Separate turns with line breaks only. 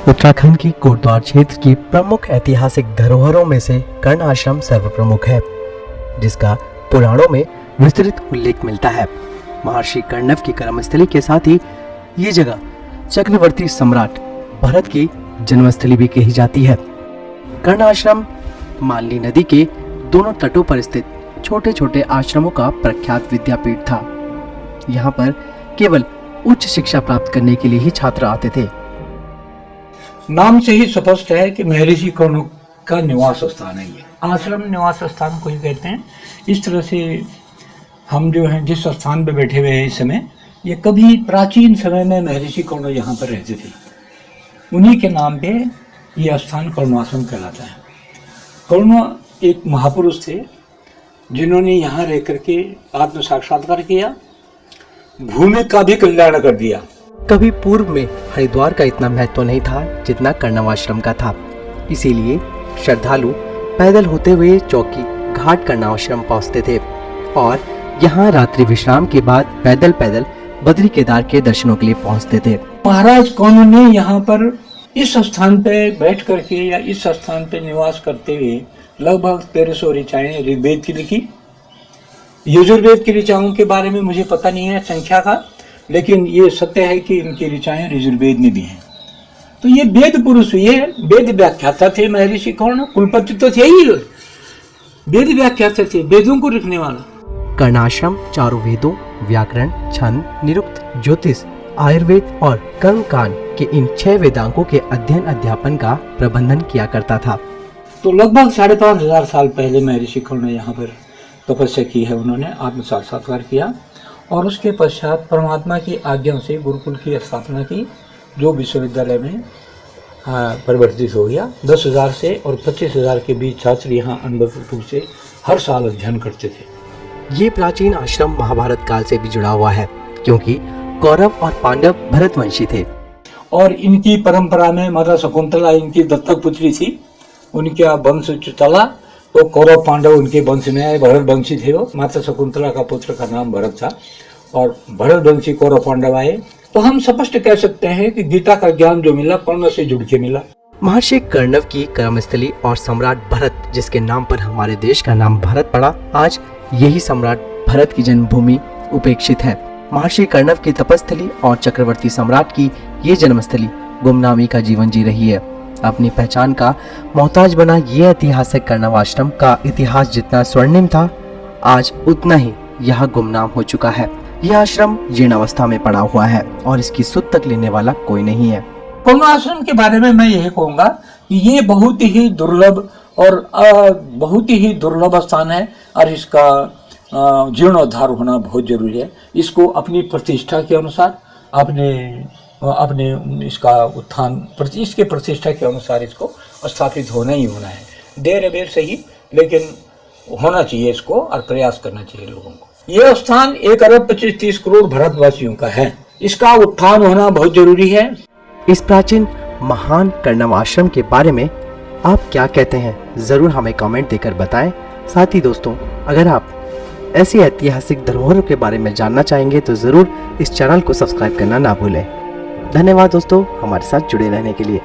उत्तराखंड की कोटद्वार क्षेत्र की प्रमुख ऐतिहासिक धरोहरों में से कर्ण आश्रम सर्वप्रमुख है, जिसका पुराणों में विस्तृत उल्लेख मिलता है। महर्षि कर्णव की कर्मस्थली के साथ ही ये जगह चक्रवर्ती सम्राट भरत की जन्मस्थली भी कही जाती है। कर्ण आश्रम मालनी नदी के दोनों तटों पर स्थित छोटे छोटे आश्रमों का प्रख्यात विद्यापीठ था। यहाँ पर केवल उच्च शिक्षा प्राप्त करने के लिए ही छात्र आते थे।
नाम से ही स्पष्ट है कि महर्षि कर्ण का निवास स्थान है। ये आश्रम निवास स्थान को ही कहते हैं। इस तरह से हम जो हैं जिस स्थान पे बैठे हुए हैं इस समय, ये कभी प्राचीन समय में महर्षि कर्ण यहाँ पर रहते थे। उन्हीं के नाम पे ये स्थान कर्णाश्रम कहलाता है। कर्ण एक महापुरुष थे जिन्होंने यहाँ रह करके आत्म साक्षात्कार किया, भूमि का भी कल्याण कर दिया।
कभी पूर्व में हरिद्वार का इतना महत्व नहीं था जितना कर्णवाश्रम का था। इसीलिए श्रद्धालु पैदल होते हुए चौकी घाट कर्णवाश्रम पहुंचते थे और यहाँ रात्रि विश्राम के बाद पैदल पैदल बद्री केदार के दर्शनों के लिए पहुंचते थे।
महाराज कर्ण ने यहाँ पर इस स्थान पे बैठ करके या इस स्थान पे निवास करते हुए लगभग 1300 ऋचाएं ऋग्वेद की लिखी। यजुर्वेद की ऋचाओं के बारे में मुझे पता नहीं है संख्या का, लेकिन ये सत्य है कि इनकी ऋचाएं यजुर्वेद में भी हैं। तो ये वेद पुरुष हुए, वेद व्याख्याता थे महर्षि कर्ण। कुलपति तो थे ही, वेद व्याख्याता थे, वेदों को लिखने वाला।
कर्णाश्रम चारों वेदों व्याकरण, छंद, निरुक्त, ज्योतिष, आयुर्वेद और कर्मकांड के इन 6 वेदांगों के अध्ययन अध्यापन का प्रबंधन किया करता था।
तो लगभग 5500 साल पहले महर्षि कर्ण ने यहाँ पर तपस्या की है। उन्होंने आत्म साक्षात्कार किया और उसके पश्चात परमात्मा की आज्ञा से गुरुकुल की स्थापना की, जो विश्वविद्यालय में परिवर्तित हो गया। 10,000 से और 25,000 के बीच छात्र यहाँ अनुभव रूप से हर साल अध्ययन करते थे।
ये प्राचीन आश्रम महाभारत काल से भी जुड़ा हुआ है, क्योंकि कौरव और पांडव भरतवंशी थे
और इनकी परंपरा में माता शकुंतला इनकी दत्तक पुत्री थी। उनका वंश चला तो कौरव पांडव उनके वंश में आए। भरत वंशी थे वो। माता शकुंतला का पुत्र का नाम भरत था और भरत वंशी कौरव पांडव आए। तो हम स्पष्ट कह सकते हैं कि गीता का ज्ञान जो मिला कर्ण से जुड़ के मिला।
महर्षि कर्णव की कर्मस्थली और सम्राट भरत, जिसके नाम पर हमारे देश का नाम भारत पड़ा, आज यही सम्राट भरत की जन्मभूमि उपेक्षित है। महर्षि कर्णव की तपस्थली और चक्रवर्ती सम्राट की ये जन्मस्थली गुमनामी का जीवन जी रही है। अपनी पहचान का मोहताज बना ये ऐतिहासिक कर्णवाश्रम का इतिहास जितना स्वर्णिम था, आज उतना ही यह गुमनाम हो चुका है। यह आश्रम जीर्णावस्था में पड़ा हुआ है और इसकी सुध तक लेने वाला कोई नहीं है।
कर्ण आश्रम के बारे में मैं यही कहूँगा कि ये बहुत ही दुर्लभ और बहुत ही दुर्लभ स्थान है और इसका जीर्णोद्धार होना बहुत जरूरी है। इसको अपनी प्रतिष्ठा के अनुसार अपने इसका उत्थान इसके प्रतिष्ठा के अनुसार इसको स्थापित होना ही होना है। देर अबेर सही, लेकिन होना चाहिए इसको और प्रयास करना चाहिए लोगों को। यह स्थान 1 अरब 25-30 करोड़ भारतवासियों का है। इसका उत्थान होना बहुत जरूरी है।
इस प्राचीन महान कर्णव आश्रम के बारे में आप क्या कहते हैं, जरूर हमें कमेंट देकर बताएं। साथ ही दोस्तों, अगर आप ऐसी ऐतिहासिक धरोहरों के बारे में जानना चाहेंगे तो जरूर इस चैनल को सब्सक्राइब करना ना भूलें। धन्यवाद दोस्तों हमारे साथ जुड़े रहने के लिए।